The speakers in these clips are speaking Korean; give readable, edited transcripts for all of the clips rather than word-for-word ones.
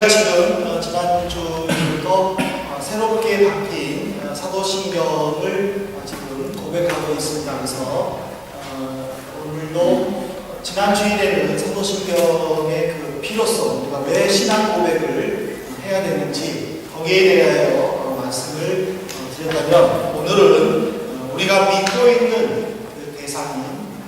지금 지난주부터 새롭게 바뀐 사도신경을 지금 고백하고 있습니다. 그래서 오늘도 지난 주일에는 사도신경의 그 필요성, 우리가 왜 신앙 고백을 해야 되는지 거기에 대하여 말씀을 드렸다면, 오늘은 우리가 믿고 있는 그 대상인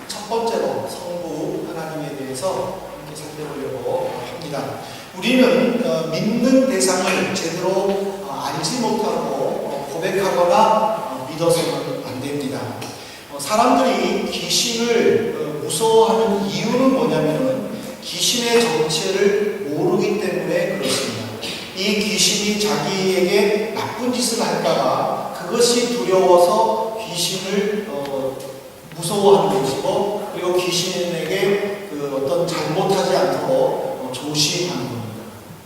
첫 번째로 성부 하나님에 대해서 함께 살펴보려고 합니다. 우리는 믿는 대상을 제대로 알지 못하고 고백하거나 믿어서는 안 됩니다. 사람들이 귀신을 무서워하는 이유는 뭐냐면은 귀신의 정체를 모르기 때문에 그렇습니다. 이 귀신이 자기에게 나쁜 짓을 할까봐 그것이 두려워서 귀신을 무서워하는 것이고, 그리고 귀신에게 그 어떤 잘못하지 않도록 조심하는 겁니다.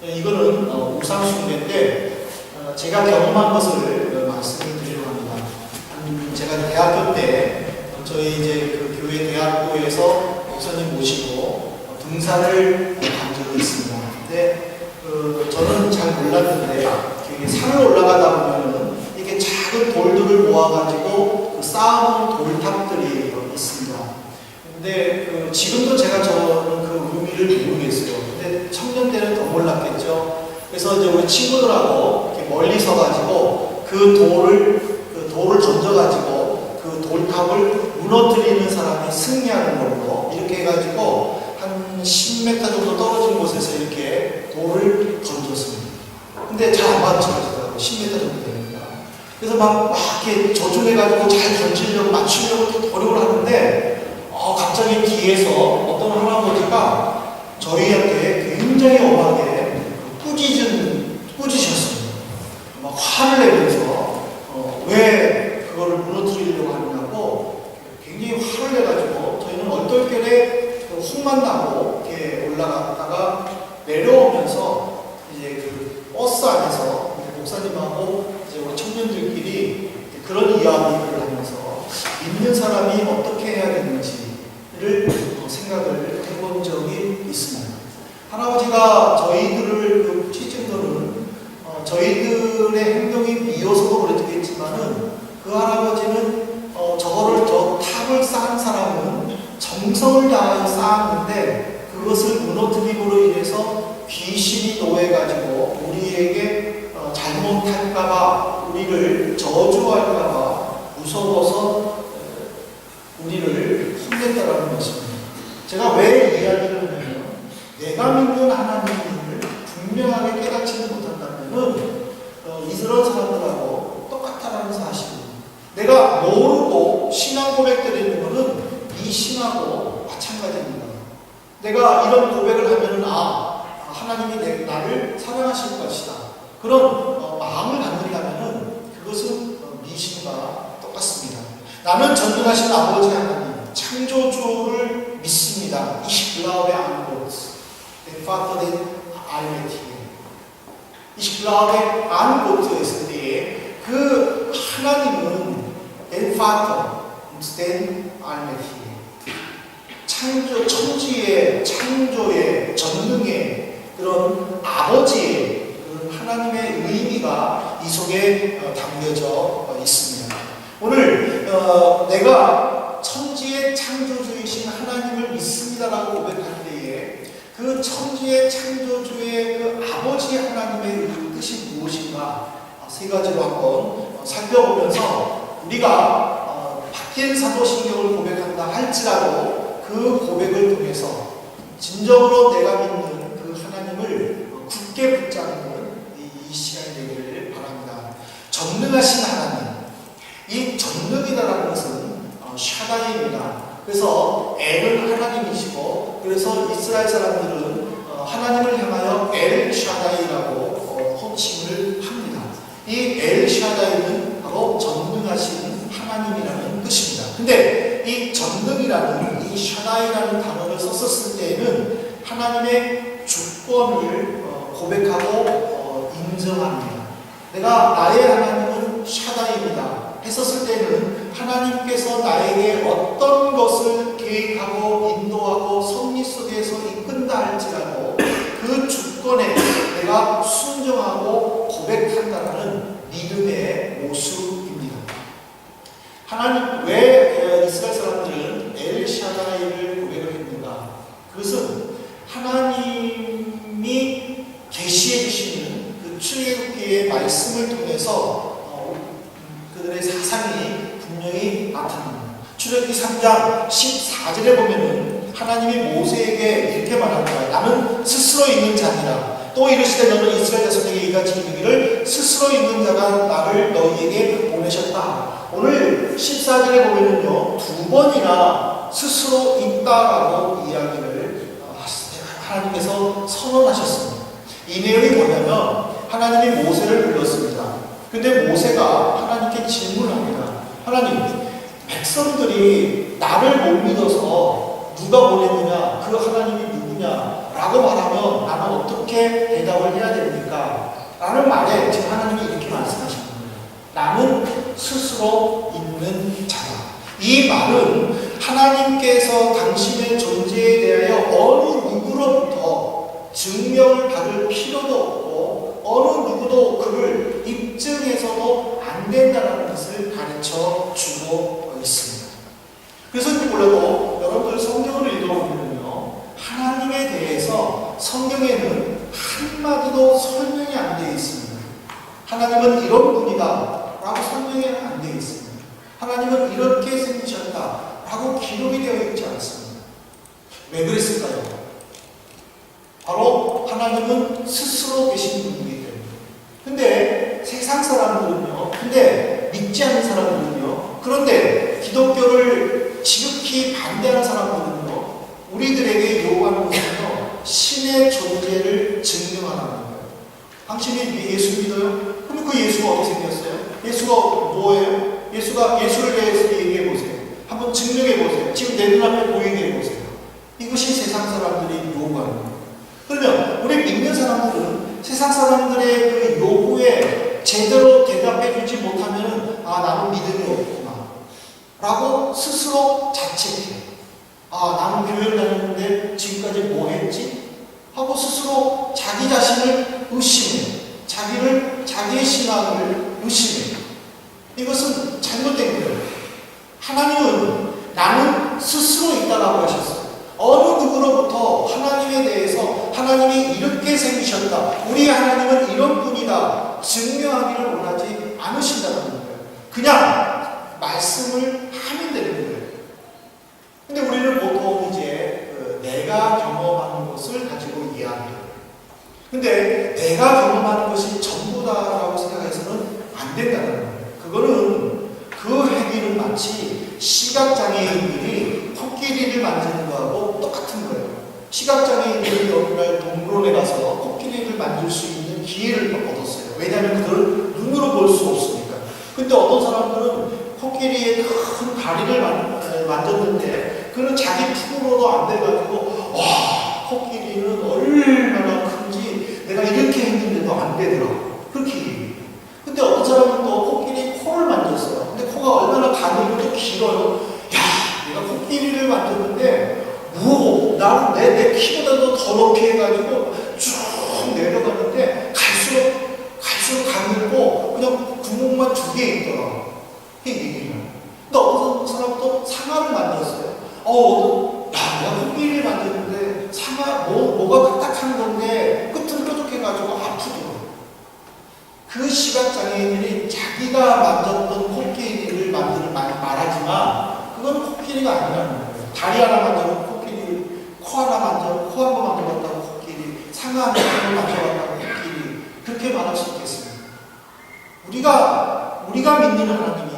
이거는 우상숭배인데, 제가 경험한 것을 말씀을 드리려고 합니다. 제가 대학교 때 저희 이제 그 교회 대학교에서 목사님 모시고 등산을 간 적이 있습니다. 근데 저는 잘 몰랐는데 산을 올라가다 보면은 이렇게 작은 돌들을 모아가지고 쌓아놓은 돌탑들이 있습니다. 근데 지금도 제가 저는 그 의미를 모르겠어요. 근데 청년 때는 더 몰랐겠죠. 그래서 이제 우리 친구들하고 이렇게 멀리 서가지고 그 돌을 던져가지고 그 돌탑을 무너뜨리는 사람이 승리하는 걸로 이렇게 해가지고 한 10m 정도 떨어진 곳에서 이렇게 돌을 던졌습니다. 근데 잘 안 맞춰지더라고요. 10m 정도 되니까. 그래서 막 이렇게 조준해가지고 잘 던지려고 맞추려고 노력을 하는데 갑자기 뒤에서 어떤 할아버지가 저희한테 굉장히 엄하게 꾸짖으셨습니다. 막 화를 내면서 왜 그거를 무너뜨리려고 하느냐고 굉장히 화를 내가지고, 저희는 얼떨결에 혼만 나고 이렇게 올라갔다가 내려오면서 이제 그 버스 안에서 목사님하고 이제 우리 청년들끼리 그런 이야기를 하면서 믿는 사람이 어떻게 해야 되는지를 생각을 해본 적이 있습니다. 할아버지가 저희들을 꾸짖은 거는 저희들의 행동이 미워서도 그랬겠지만은, 그 할아버지는 저 탑을 쌓은 사람은 정성을 다하여 쌓았는데 그것을 무너뜨림으로 인해서 귀신이 노해가지고 우리에게 잘못할까봐, 우리를 저주할까봐 무서워서 우리를 혼냈다라는 것입니다. 제가 왜 이야기를 하냐면, 내가 믿는 하나님을 분명하게 깨닫지는 못한다면 이스라엘 사람들하고 똑같다라는 사실입니다. 내가 모르고 신앙 고백드리는 것은 이 신하고 마찬가지입니다. 내가 이런 고백을 하면은 하나님이 나를 사랑하실 것이다, 그런 마음을 갖는다면은 그것은 미신과 똑같습니다. 나는 전능하신 아버지 하나님, 창조주를 믿습니다. Ich glaube an Gott, den Vater, den Allmächtigen. Ich glaube an Gott 했을 때에 그 하나님은 den Vater und den Allmächtigen, 천지의, 창조의, 전능의 그런 아버지의 그런 하나님의 의미가 이 속에 담겨져 있습니다. 오늘 내가 천지의 창조주이신 하나님을 믿습니다라고 고백할 때에 그 천지의 창조주의 그 아버지 하나님의 뜻이 무엇인가 세 가지로 한번 살펴보면서, 우리가 바뀐 사도신경을 고백한다 할지라도 그 고백을 통해서 진정으로 내가 믿는 그 하나님을 굳게 붙잡는 이 시간이 되기를 바랍니다. 전능하신 하나님, 이 전능이라는 것은 샤다이입니다. 그래서 엘은 하나님이시고, 그래서 이스라엘 사람들은 하나님을 향하여 엘 샤다이라고 호칭을 합니다. 이 엘 샤다이는 바로 전능하신 하나님이라는 뜻입니다. 근데 이 전능이라는, 이 샤다이라는 단어를 썼을 때에는 하나님의 주권을 고백하고 인정합니다. 내가 나의 하나님은 샤다이입니다 했었을 때는 하나님께서 나에게 어떤 것을 계획하고 인도하고 섭리 속에서 이끈다 할지라도 그 주권에 내가 내가 순종하고 고백한다는 믿음의 모습입니다. 하나님, 왜 이스라엘 사람들은 엘샤다이를 고백을 했는가? 그것은 하나님이 계시해 주시는 그 출애굽기의 말씀을 통해서 그들의 사상이 분명히 나타납니다. 출애굽기 3장 14절에 보면은 하나님이 모세에게 이렇게 말합니다. 나는 스스로 있는 자니라. 또 이르시되 너는 이스라엘 자손에게 이같이 이르기를 스스로 있는 자가 나를 너희에게 보내셨다. 오늘 14절에 보면은요, 두 번이나 스스로 있다라고 이야기를 하나님께서 선언하셨습니다. 이 내용이 뭐냐면 하나님이 모세를 불렀습니다. 근데 모세가 하나님께 질문합니다. 하나님, 백성들이 나를 못 믿어서 누가 보냈느냐, 그 하나님이 누구냐 라고 말하면 나는 어떻게 대답을 해야 됩니까? 라는 말에 지금 하나님이 이렇게 말씀하시는 거예요. 나는 스스로 있는 자다. 이 말은 하나님께서 당신의 존재에 대하여 어느 누구로부터 증명을 받을 필요도 없고 어느 누구도 그를 입증해서도 안 된다는 것을 가르쳐 주고 있습니다. 그래서인지 몰라도 여러분들 성경을 읽어보면요, 하나님에 대해서 성경에는 한마디도 설명이 안 되어 있습니다. 하나님은 이런 분이다 라고 설명이 안 되어 있습니다. 하나님은 이렇게 생기셨다 라고 기록이 되어 있지 않습니다. 왜 그랬을까요? 바로 하나님은 스스로 계신 분이기 때문에. 근데 세상 사람들은요, 근데 믿지 않는 사람들은요, 그런데 기독교를 지극히 반대하는 사람들은요, 우리들에게 요구하는 것은요, 신의 존재를 증명하라는 거예요. 당신이 예수 믿어요? 그럼 그 예수가 어떻게 생겼어요? 예수가 뭐예요? 예수를 대해서 얘기해 보세요. 한번 증명해 보세요. 지금 내 눈앞에 보이게 해 보세요. 이것이 세상 사람들이 요구하는 거예요. 그러면 우리 믿는 사람들은 세상 사람들의 그 요구에 제대로 대답해 주지 못하면 나는 믿음이 없구나 라고 스스로 자책해. 나는 교회를 다녔는데 지금까지 뭐 했지? 하고 스스로 자기 자신을 의심해. 자기의 신앙을 의심해. 이것은 잘못된 거예요. 하나님은 나는 스스로 있다라고 하셨어요. 어느 누구로부터 하나님에 대해서 하나님이 이렇게 생기셨다, 우리 하나님은 이런 분이다 증명하기를 원하지 않으신다는 거예요. 그냥 말씀을 하면 되는 거예요. 근데 우리는 보통 이제 내가 경험하는 것을 가지고 이야기해요. 근데 내가 경험하는 것이 전부다라고 생각해서는 안 된다는 거예요. 그거는 그 행위는 마치 시각장애인들이 코끼리를 만드는 거하고 똑같은 거예요. 시각장애인들이 어느 동물원에 가서 코끼리를 만들 수 있는 기회를 얻었어요. 왜냐하면 그들은 눈으로 볼 수 없으니까. 근데 어떤 사람들은 코끼리의 큰 다리를 만졌는데 그는 자기 품으로도 안 돼가지고 와, 코끼리는 얼마나 큰지 내가 이렇게 했는데도 안 되더라. 그렇게 얘기해요. 근데 어떤 사람은 또 코끼리 코를 만졌어요. 근데 코가 얼마나 가늘고 길어요. 야, 내가 코끼리를 만졌는데 나는 내 키보다도 더 높이 해가지고 쭉 내려가는데 갈수록 가늘고 그냥 구멍만 2개 있더라. 이게 얘기해요. 근데 어떤 사람은 상아를 만들었어요. 내가 코끼리를 만졌는데 상아 뭐가 딱딱한 건데 끝은 뾰족해가지고 아프더라. 그 시각장애인들이 자기가 만졌던 코끼리를 말하지만 그건 코끼리가 아니라는 거예요. 다리 하나 만져도 코끼리, 코 하나 만져도 코 한 번 만져봤다고 코끼리, 상아 한 번 만져봤다고 코끼리, 그렇게 말할 수 있겠습니다. 우리가 믿는 하나님이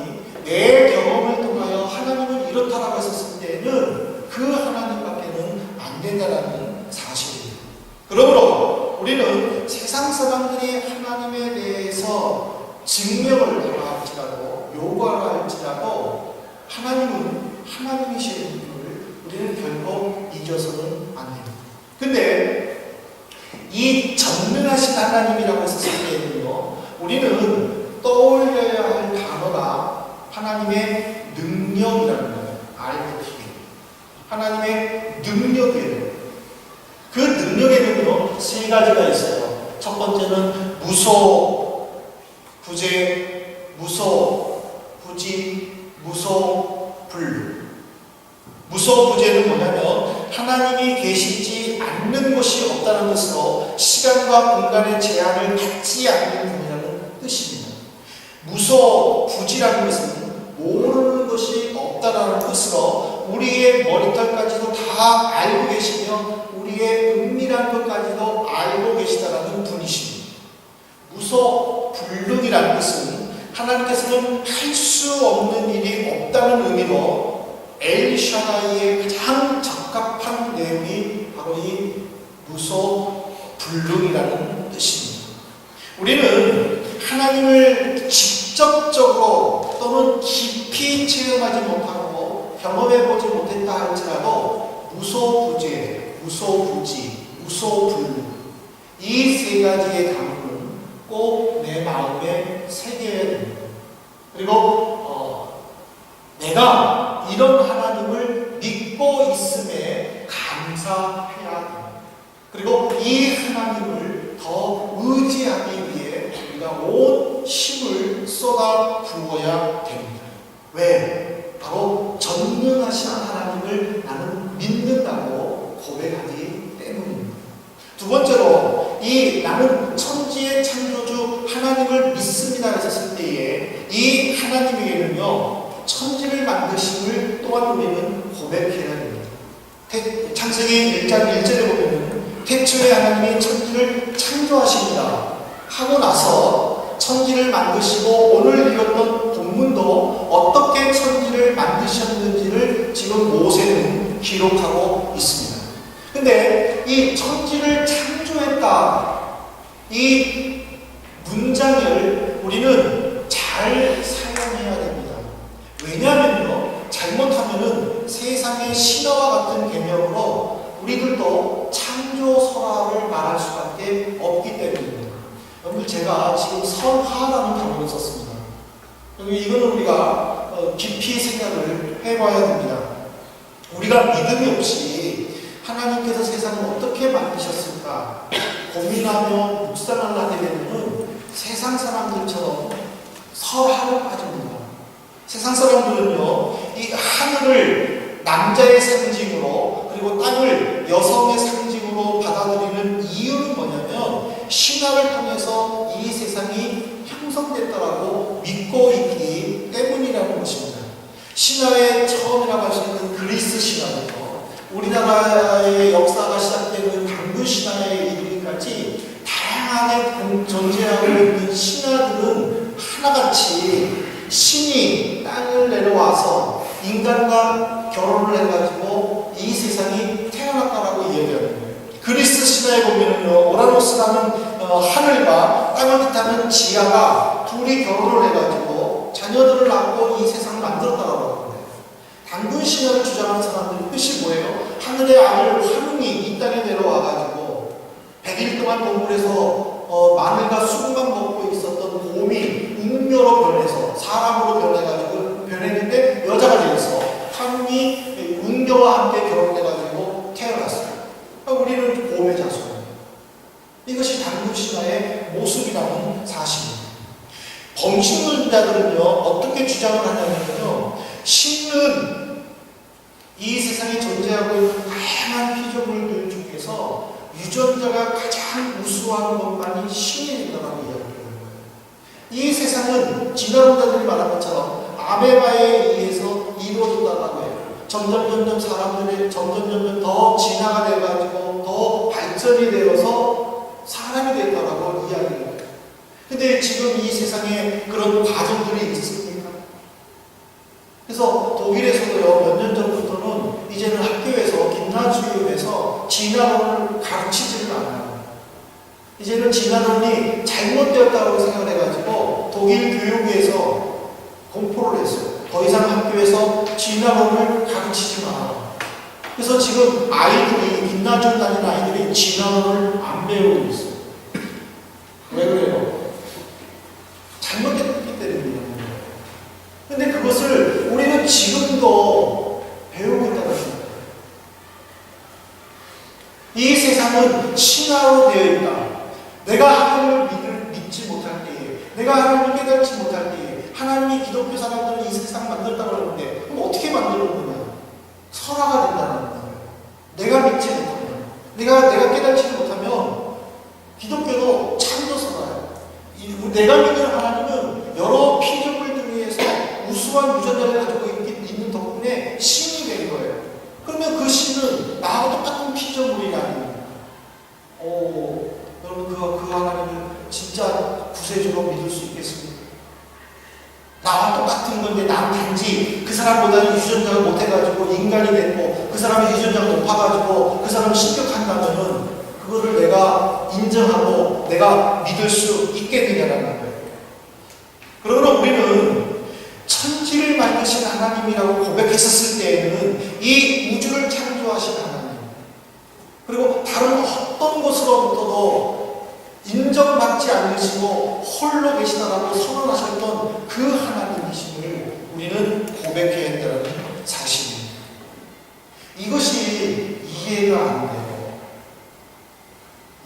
내 경험을 통하여 하나님은 이렇다라고 했었을 때는 그 하나님밖에는 안 된다는 사실입니다. 그러므로 우리는 세상 사람들이 하나님에 대해서 증명을 하라 할지라도 요구하라 할지라도 하나님은 하나님이시는 분을 우리는 결코 잊어서는 안 됩니다. 근데 이 전능하신 하나님이라고 했을 때는요, 우리는 떠올려야 할 단어가 하나님의 능력이라는 거예요. RT. 하나님의 능력이에요. 그 능력에는요, 3가지가 있어요. 첫 번째는 무소, 부재, 무소, 부지, 무소, 불. 무소, 부재는 뭐냐면 하나님이 계시지 않는 곳이 없다는 뜻으로 시간과 공간의 제한을 받지 않는 분이라는 뜻입니다. 무소, 부지라는 것은 모르는 것이 없다라는 뜻으로 우리의 머리털까지도 다 알고 계시며 우리의 은밀한 것까지도 알고 계시다라는 분이십니다. 무소불능이라는 뜻은 하나님께서는 할 수 없는 일이 없다는 의미로 엘샤다이의 가장 적합한 내용이 바로 이 무소불능이라는 뜻입니다. 우리는 하나님을 직접적으로 또는 깊이 체험하지 못하고 경험해보지 못했다 할지라도 무소부재, 무소부지, 무소불능 이 세 가지의 단어는 꼭 내 마음에 새겨야 됩니다. 그리고 내가 이런 하나님을 믿고 있음에 감사해야 합니다. 그리고 이 하나님을 더 의지하기 위해 우리가 온 힘을 쏟아 부어야 됩니다. 왜? 바로 전능하신 하나님을 나는 믿는다고 고백하기 때문입니다. 두 번째로 이 나는 천지의 창조주 하나님을 믿습니다 했을 때에 이 하나님에게는요 천지를 만드심을 또한 우리는 고백해야 됩니다. 창세기 1장 1절에 보면 태초에 하나님이 천지를 창조하십니다 하고 나서 천지를 만드시고 오늘 읽었던 본문도 어떻게 천지를 만드셨는지를 지금 모세는 기록하고 있습니다. 근데 이 천지를 창조했다 이 문장을 우리는 잘 사용해야 됩니다. 왜냐하면요 잘못하면은 세상의 신화와 같은 개념으로 우리들도 창조 설화를 말할 수밖에 없기 때문입니다. 여러분 제가 지금 설화라는 단어를 썼습니다. 이거는 우리가 깊이 생각을 해봐야 됩니다. 우리가 믿음이 없이 하나님께서 세상을 어떻게 만드셨을까 고민하며 묵상을 하게 되면 세상 사람들처럼 설화로 빠집니다. 세상 사람들은요 이 하늘을 남자의 상징으로 그리고 땅을 여성의 상징으로 받아들이는 이유는 뭐냐면 신화를 통해서 이 세상이 형성됐다라고 믿고 있기 때문이라는 것입니다. 신화의 처음이라고 할 수 있는 그리스 신화부터 우리나라의 역사가 시작되는 당군 신화에 이르기까지 다양하게 존재하고 있는 신화들은 하나같이 신이 땅을 내려와서 인간과 결혼을 해가지고 이 세상이 태어났다라고 이야기하는 거예요. 그리스 신화에 보면은요, 오라노스라는 하늘과 땅을 뜻하는 지아가 둘이 결혼을 해가지고 자녀들을 낳고 이 세상을 만들었다라고 합니다. 당군 신화를 주장하는 사람들의 뜻이 뭐예요? 하늘의 아들 화능이 이 땅에 내려와가지고 100일 동안 동굴에서 마늘과 쑥만 먹고 있었던 곰이 웅녀로 변해서 사람으로 변했는데 여자가 되어서 화능이 웅녀와 함께 결혼해가지고 태어났어요. 우리는 곰의 자손입니다. 이것이 당군 신화의 모습이라는 사실입니다. 범신론자들은요 어떻게 주장을 하냐면요 신은 이 세상에 존재하고 있는 다양한 피조물들 중에서 유전자가 가장 우수한 것만이 신이 된다고 이야기하는 거예요. 이 세상은 진화론자들이 말한 것처럼 아메바에 의해서 이루어졌다고 해요. 점점 사람들이 점점 더 진화가 돼가지고 더 발전이 되어서 사람이 됐다라고 이야기해요. 근데 지금 이 세상에 그런 과정들이 있습니까? 그래서 독일에서도요, 몇 년 전부터는 이제는 학교에서, 김나주임에서 진화론을 가르치지를 않아요. 이제는 진화론이 잘못되었다고 생각을 해가지고 독일 교육에서 공포를 했어요. 더 이상 학교에서 진화론을 가르치지 마라. 그래서 지금 아이들이, 김나주 다니는 아이들이 진화론을 안 배우고 있어요. 왜 그래요? 잘못됐기 때문입니다. 근데 그것을 우리는 지금도 배우고 있다고 생각해요. 이 세상은 신화로 되어 있다. 내가 하나님을 믿지 못할 때에, 내가 하나님을 깨닫지 못할 때에, 하나님이 기독교 사람들은 이 세상 만들었다고 하는데, 그럼 어떻게 만들어 놓느냐? 설화가 된다는 거예요. 내가 믿지 못하면, 내가 깨닫지 못하면, 기독교도 창조 설화예요. 내가 믿는 하나님은 여러 피조물 등에서 우수한 유전자를 가지고 있는 덕분에 신이 된 거예요. 그러면 그 신은 나하고 똑같은 피조물이 아닙니까? 여러분 그 하나님을 진짜 구세주로 믿을 수 있겠습니까? 나와 똑같은 건데 난 단지 그 사람보다는 유전자가 못해가지고 인간이 됐고 그 사람의 유전자가 높아가지고 그 사람을 신격한다면은 그거를 내가 인정하고 내가 믿을 수 있겠느냐라는 거예요. 그러나 우리는 천지를 만드신 하나님이라고 고백했었을 때에는 이 우주를 창조하신 하나님, 그리고 다른 어떤 것으로부터도 인정받지 않으시고 홀로 계시다라고 선언하셨던 그 하나님이심을 우리는 고백해야 한다는 사실입니다. 이것이 이해가 안 돼요.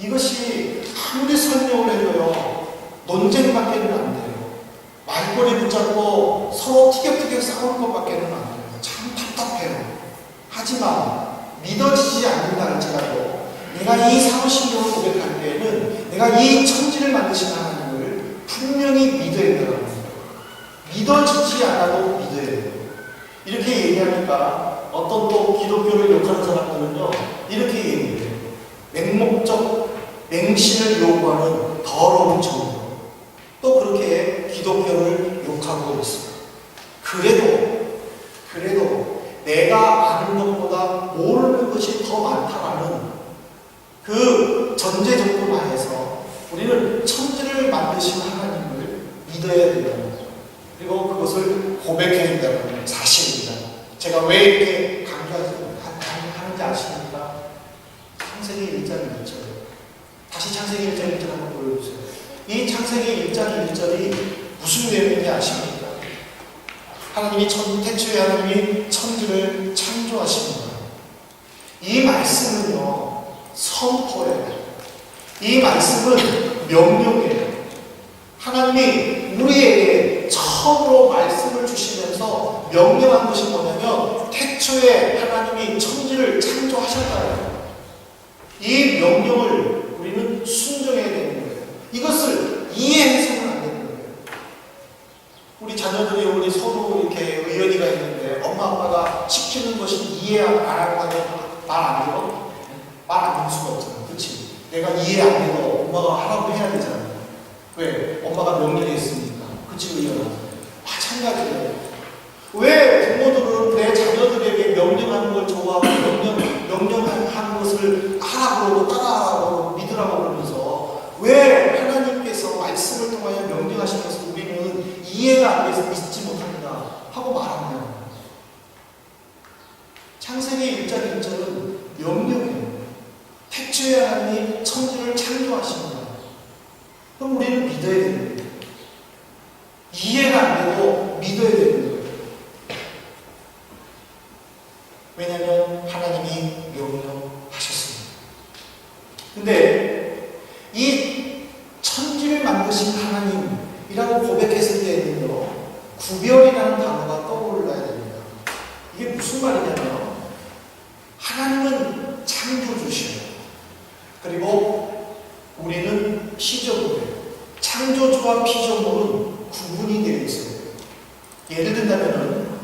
이것이 아무리 설명을 해줘요. 논쟁밖에는 안 돼요. 말꼬리 붙잡고 서로 티격태격 싸우는 것밖에는 안 돼요. 참 답답해요. 하지만 믿어지지 않는다 할지라도 내가 이 사무신경을 고백할 때에는 내가 이 천지를 만드신 하나님을 분명히 믿어야 된다는 거예요. 믿어지지 않아도 믿어야 돼요. 이렇게 얘기하니까 어떤 또 기독교를 욕하는 사람들은요, 이렇게 얘기해요. 맹목적 맹신을 요구하는 더러운 정도. 또 그렇게 기독교를 욕하고 있습니다. 그래도 내가 아는 것보다 모르는 것이 더 많다라는 그 전제 조건 하에서 우리는 천지를 만드신 하나님을 믿어야 된다는 거죠. 그리고 그것을 고백해야 된다는 사실입니다. 제가 왜 이렇게 강조하는지 아십니까? 창세기 1장 1절. 다시 창세기 1장 1절 한번 보여주세요. 이 창세기 1장 1절이 무슨 내용인지 아십니까? 태초에 하나님이 천지를 창조하십니다. 이 말씀은요, 선포예요. 이 말씀은 명령이에요. 하나님이 우리에게 처음으로 말씀을 주시면서 명령한 것이 뭐냐면, 태초에 하나님이 천지를 창조하셨다는 이 명령을 우리는 순종해야 되는 거예요. 이것을 이해해서는 안 되는 거예요. 우리 자녀들이 우리 서로 이렇게 의견이가 있는데 엄마 아빠가 시키는 것이 이해 안 하고 하면 말 안 들어? 말 안 들을 수가 없잖아. 그렇지? 내가 이해 안 해도 엄마가 하라고 해야 되잖아. 왜? 엄마가 명령했으니까. 그치? 의견아. 마찬가지예요. 왜 부모들은 내 자녀들에게 명령하는 걸 좋아하고 명령하는 것을 하라고 그러고 따라하라고 믿으라고 그러면서 왜 하나님께서 말씀을 통하여 명령하시면서 우리는 이해가 안 돼서 믿지 못합니다 하고 말합니다. 창세기 1장 1절은 명령이에요. 태초에 하나님이 천지를 창조하십니다. 그럼 우리는 믿어야 되는 거예요. 이해가 안 돼도 믿어야 되는 거예요. 왜냐하면 하나님이 명령하셨습니다. 근데 이 천지를 만드신 하나님이라고 고백했을 때에는요, 구별이라는 단어가 떠올라야 됩니다. 이게 무슨 말이냐면, 하나님은 창조주시에요. 그리고 우리는 피조물이에요. 창조주와 피조물은 구분이 되어 있어요. 예를 든다면,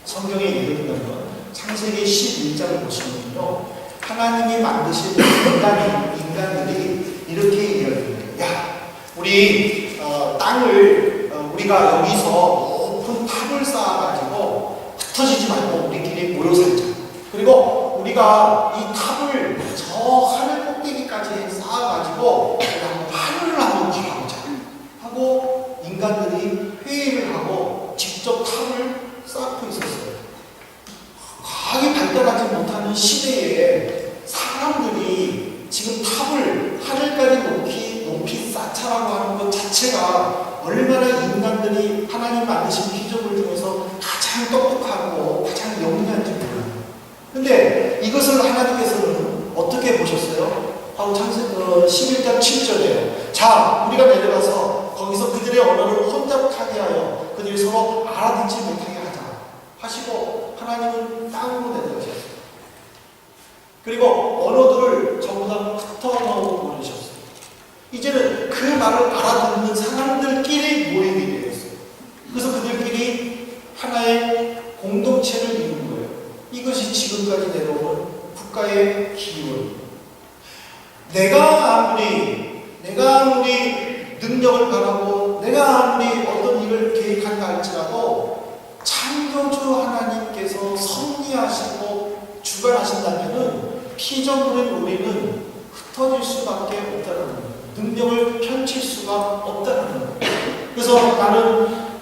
성경에 예를 든다면 창세기 11장을 보시면요, 하나님이 만드신 인간들이 이렇게 얘기합니다. 야, 우리 땅을 우리가 여기서 높은 탑을 쌓아가지고 흩어지지 말고 우리끼리 모여 살자. 그리고 우리가 이 탑을 저 하늘 꼭대기까지 쌓아가지고 하늘을 한번 바라보자 하고 인간들이 회의를 하고 직접 탑을 쌓고 있었어요. 과학이 발달하지 못하는 시대에 사람들이 지금 탑을 하늘까지 높이 쌓자라고 하는 것 자체가 얼마나 인간들이 하나님 만드신 피조물 중에서 가장 똑똑하고 가장 영리한지 몰라요. 근데 이것을 하나님께서는 어떻게 보셨어요? 하고 11장 7절에요. 자, 우리가 내려가서 거기서 그들의 언어를 혼잡하게 하여 그들이 서로 알아듣지 못하게 하자 하시고 하나님은 땅으로 내려가셨어요. 그리고 언어들을 전부 다 흩어놓고 보내셨어요. 이제는 그 말을 알아듣는 사람들끼리 모이게 되었어요. 그래서 그들끼리 하나의 공동체를 이룬 거예요. 이것이 지금까지 내려오는 국가의 기원. 내가 아무리 능력을 바라고 내가 아무리 어떤 일을 계획한다 할지라도 창조주 하나님께서 섭리하시고 주관하신다면은 피조물인 우리는 흩어질 수밖에 없다는 거예요. 능력을 펼칠 수가 없다는 거예요. 그래서 나는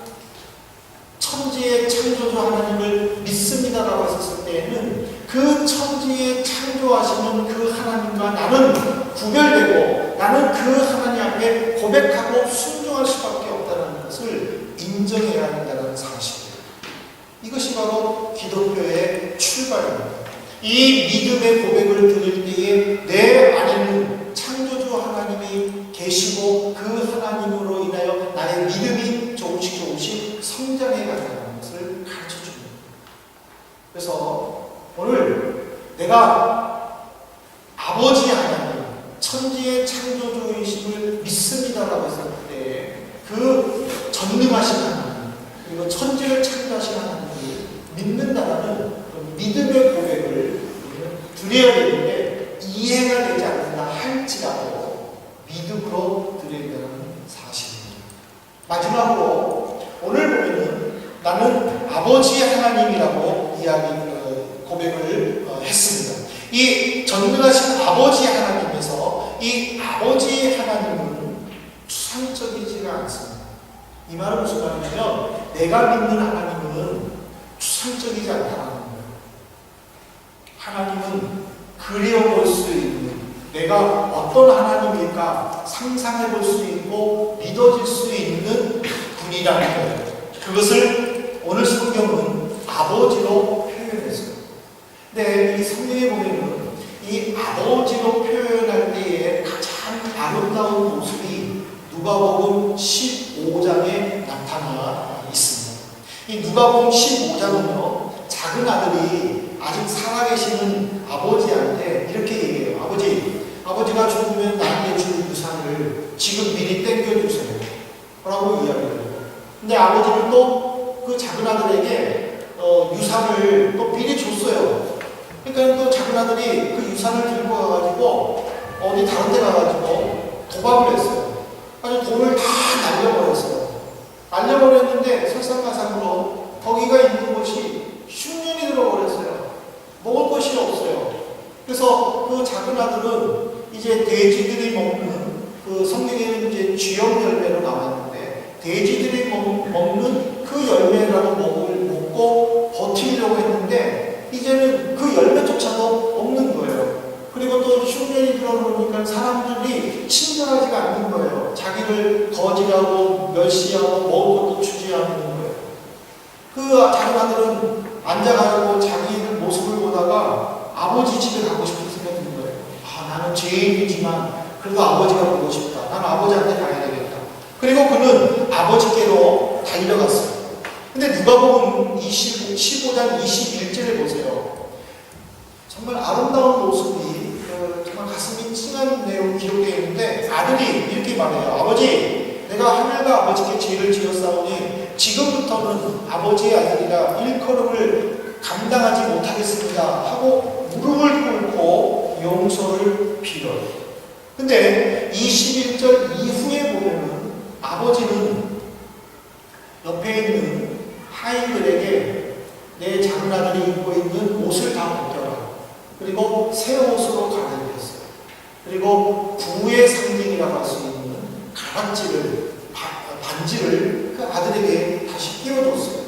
천지의 창조주 하나님을 믿습니다라고 했을 때에는 그 천지에 창조하시는 그 하나님과 나는 구별되고 나는 그 하나님 앞에 고백하고 순종할 수밖에 없다는 것을 인정해야 한다는 사실이에요. 이것이 바로 기독교의 출발입니다. 이 믿음의 고백을 들을 때에 내 안에는 창조주 하나님이 계시고 그 하나님으로 인하여 나의 믿음이 조금씩 성장해 간다는 것을 가르쳐 줍니다. 그래서 오늘 내가 아버지 하나님, 천지의 창조주이심을 믿습니다라고 했을 때 그 전능하신 하나님, 그리고 천지를 창조하신 하나님을 믿는다라는 믿음의 고백을 드려야 되는데 이해가 되지 않는다 할지라도 믿음으로 드려야 되는 사실입니다. 마지막으로 오늘 보면은 나는 아버지 하나님이라고 고백을 했습니다. 이 전능하신 아버지 하나님에서 이 아버지 하나님은 추상적이지가 않습니다. 이 말은 무슨 말이냐면 내가 믿는 하나님은 추상적이지 않다는 거예요. 하나님은 그려볼 수 있는, 내가 어떤 하나님일까 상상해 볼 수 있고 믿어질 수 있는 분이라는 거예요. 그것을 오늘 성경은 아버지로 표현했어요. 근데 이 성경에 보면은 이 아버지로 표현할 때에 가장 아름다운 모습이 누가복음 15장에 나타나 있습니다. 이 누가복음 15장은요, 작은 아들이 아직 살아계시는 아버지한테 이렇게 얘기해요. 아버지가 죽으면 나에게 줄 유산을 지금 미리 땡겨주세요 라고 이야기해요. 근데 아버지는 또 그 작은 아들에게 유산을 또 미리 줬어요. 그러니까 또 작은 아들이 그 유산을 들고 가가지고 어디 다른 데 가가지고 도박을 했어요. 아주 돈을 다 날려버렸어요. 날려버렸는데 설상가상으로 거기가 있는 곳이 흉년이 들어버렸어요. 먹을 것이 없어요. 그래서 그 작은 아들은 이제 돼지들이 먹는, 그 성경에는 이제 쥐염 열매로 나왔는데 돼지들이 먹는 그 열매라도 먹고 버티려고 했는데 이제는 그 열매조차도 없는 거예요. 그리고 또 흉년이 들어오니까 사람들이 친절하지가 않는 거예요. 자기를 거지하고 멸시하고 먹을 것도 주지 않는 거예요. 그 작은 아들은 앉아가지고 자기의 모습을 보다가 아버지 집에 가고 싶은 생각이 드는 거예요. 나는 죄인이지만 그래도 아버지가 보고 싶다. 나는 아버지한테 가야 되겠다. 그리고 그는 아버지께로 달려갔어요. 근데 누가복음 15장 21절에 보세요. 정말 아름다운 모습이 정말 가슴이 찡한 내용 기록되어 있는데 아들이 이렇게 말해요. 아버지, 내가 하늘과 아버지께 죄를 지었사오니 지금부터는 아버지의 아들이라 일컬음을 감당하지 못하겠습니다 하고 무릎을 꿇고 용서를 빌어요. 근데 21절 이후에 보면은 아버지는 옆에 있는 하인들에게 내 작은 아들이 입고 있는 옷을 다 벗겨라. 그리고 새 옷으로 갈아입혔어요. 그리고 부의 상징이라고 할 수 있는 가락지를, 반지를 그 아들에게 다시 끼워줬어요.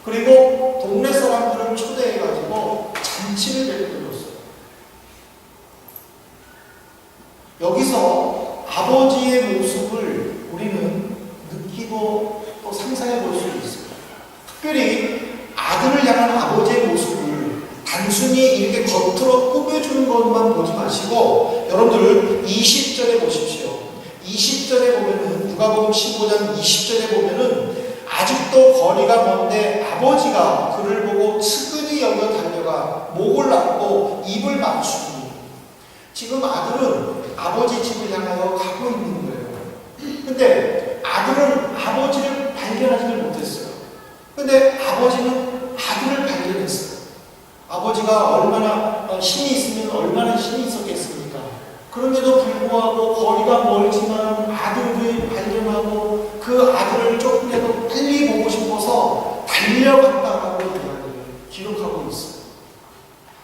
그리고 동네 사람들을 초대해가지고 잔치를 베풀어줬어요. 여기서 아버지의 모습을 우리는 느끼고 또 상상해 볼 수 있어요. 특별히 아들을 향한 아버지의 모습을 단순히 이렇게 겉으로 꾸며주는 것만 보지 마시고 여러분들 누가복음 15장 20절에 보면은 아직도 거리가 먼데 아버지가 그를 보고 측은히 여겨 달려가 목을 납고 입을 맞추니, 지금 아들은 아버지 집을 향하여 가고 있는 거예요. 근데 아들은 아버지를 발견하지를 못했어요. 근데 아버지는 아들을 발견했어요. 아버지가 얼마나 힘이 있으면 얼마나 힘이 있었겠습니까? 그런데도 불구하고 거리가 멀지만 아들을 발견하고 그 아들을 조금이라도 빨리 보고 싶어서 달려갔다라고 이야기를 기록하고 있어요.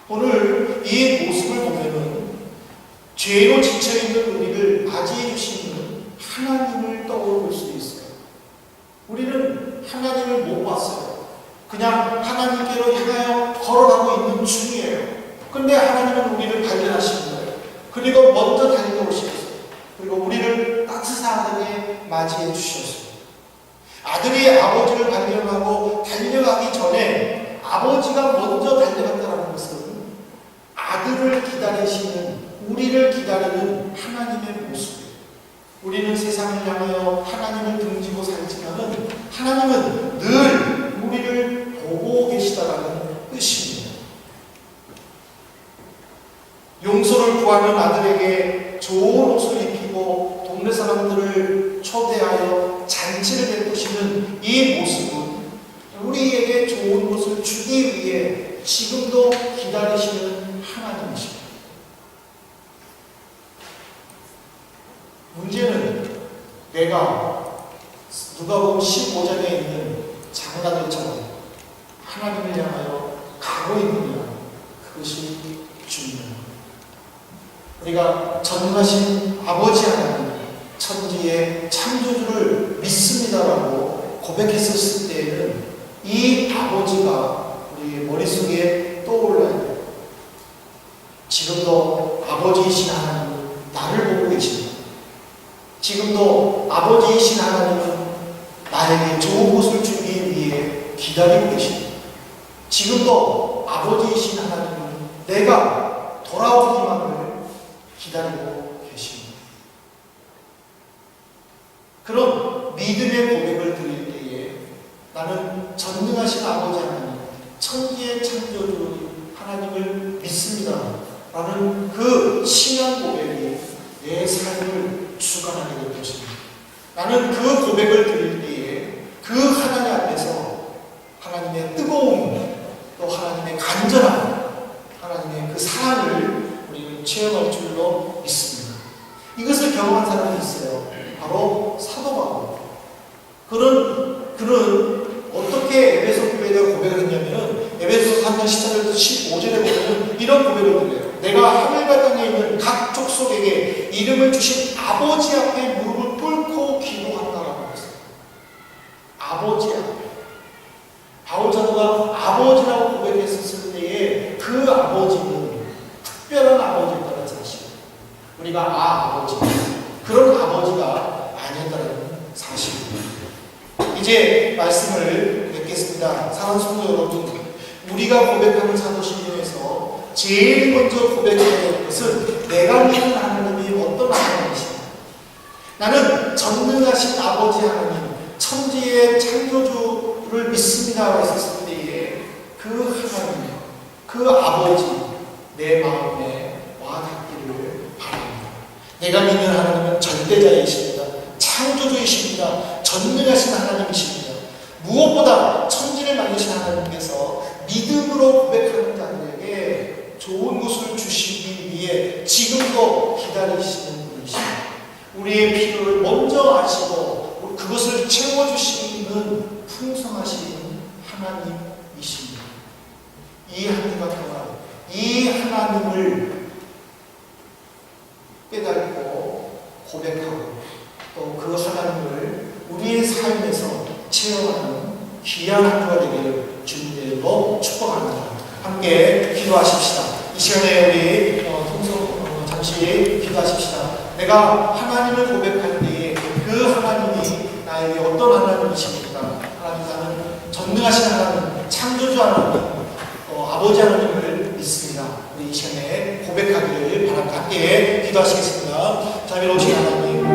오늘 이 모습을 보면은 죄로 지쳐있는 우리를 맞이해 주시는 하나님을 떠올릴 수 있어요. 우리는 하나님을 못 봤어요. 그냥 하나님께로 향하여 걸어가고 있는 중이에요. 근데 하나님은 우리를 발견하신 거예요. 그리고 먼저 달려오셨어요. 그리고 우리를 따뜻하게 맞이해 주셨어요. 아들이 아버지를 발견하고 달려가기 전에 아버지가 먼저 달려갔다는 것은 아들을 기다리시는, 우리를 기다리는 하나님의 모습이에요. 우리는 세상을 향하여 하나님을 등지고 살지만은 하나님은 늘 우리를 보고 계시다라는 뜻입니다. 용서를 구하는 아들에게 좋은 옷을 입히고 동네 사람들을 초대하여 잔치를 베푸시는 이 모습은 우리에게 좋은 것을 주기 위해 지금도 기다리시는 하나님이십니다. 문제는 내가 누가복음 15장에 있는 장라들처럼 하나님을 향하여 가고 있느냐, 그것이 중요합니다. 우리가 전능하신 아버지 하나님, 천지의 창조주를 믿습니다라고 고백했었을 때에는 이 아버지가 우리 머릿속에 떠올라야 돼요. 지금도 아버지이신 하나님은 나를 보고 계십니다. 지금도 아버지이신 하나님은 나에게 좋은 것을 주기 위해 기다리고 계십니다. 지금도 아버지이신 하나님은 내가 돌아오기만을 기다리고 계십니다. 그런 믿음의 고백을 드릴 때에 나는 전능하신 아버지 하나님, 천지의 창조주 하나님을 믿습니다 라는 그 신앙 고백이 내 삶을 주관하게 될 것입니다. 나는 그 고백을 드릴 때에 그 하나님 앞에서 하나님의 뜨거움, 또 하나님의 간절함, 하나님의 그 사랑을 우리는 체험할 줄로 믿습니다. 이것을 경험한 사람이 있어요. 바로 사도 바울. 그는 어떻게 에베소 교회가 고백을 했냐면은 에베소서 3장 14절부터 15절에 보면 이런 고백을 드려요. 내가 하늘과 땅에 있는 각 족속에게 이름을 주신 아버지 앞에 무릎을 꿇고 기도한다라고 했어요. 아버지 앞에. 바울 사도가 아버지라고 고백했었을 때에 그 아버지는 특별한 아버지였다는 사실. 우리가 아버지, 그런 아버지가 아니었다는 사실입니다. 이제 말씀을 맺겠습니다. 사랑하는 성도 여러분, 우리가 고백하는 사도신경에서 제일 먼저 고백해야 될 것은 내가 믿는 하나님이 어떤 하나님이십니까? 나는 전능하신 아버지 하나님, 천지의 창조주를 믿습니다라고 했을 때에 그 하나님, 그 아버지 내 마음에 와닿기를 바랍니다. 내가 믿는 하나님은 절대자이십니다. 창조주이십니다. 전능하신 하나님이십니다. 무엇보다 천지를 만드신 하나님께서 믿음으로 고백하는 자들에게 좋은 것을 주시기 위해 지금도 기다리시는 분이십니다. 우리의 필요를 먼저 아시고 그것을 채워주시는 풍성하신 하나님이십니다. 이 한 주간 동안 이 하나님을 깨닫고 고백하고 또 그 하나님을 우리의 삶에서 체험하는 귀한 한 주가 되기를 주님으로 축복합니다. 함께 기도하십시다. 이 시간에 우리 잠시 기도하십시다. 내가 하나님을 고백할 때에 그 하나님이 나에게 어떤 하나님이십니까? 하나님, 나는 전능하신 하나님, 창조주 하나님, 아버지 하나님을 믿습니다. 우리 이 시간에 고백하기를 바랍니다. 함께 기도하시겠습니다. 자비로우신 하나님,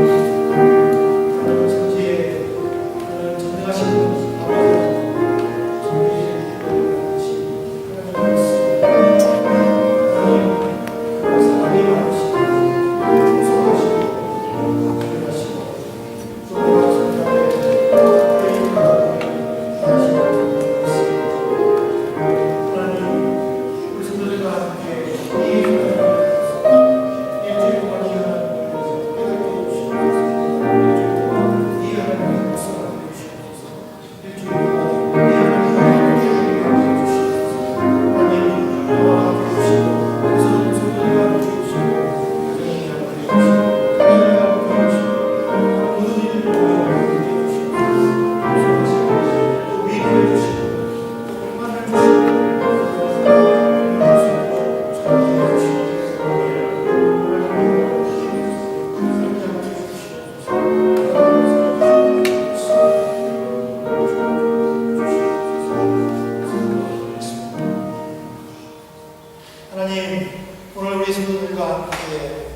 함께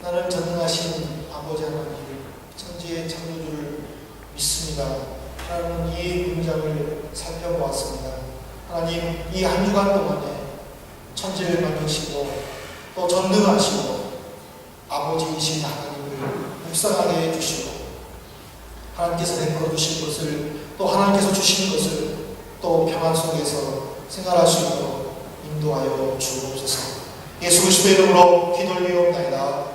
나는 전능하신 아버지 하나님, 천지의 창조주를 믿습니다 라는 이 문장을 살펴보았습니다. 하나님, 이 한 주간 동안에 천지를 만드시고 또 전능하시고 아버지이신 하나님을 묵상하게 해주시고 하나님께서 베풀어 주신 것을 또 하나님께서 주신 것을 또 평안 속에서 생활할 수 있도록 인도하여 주옵소서. 예수 그리스도의 이름으로 기도를 드리옵나이다.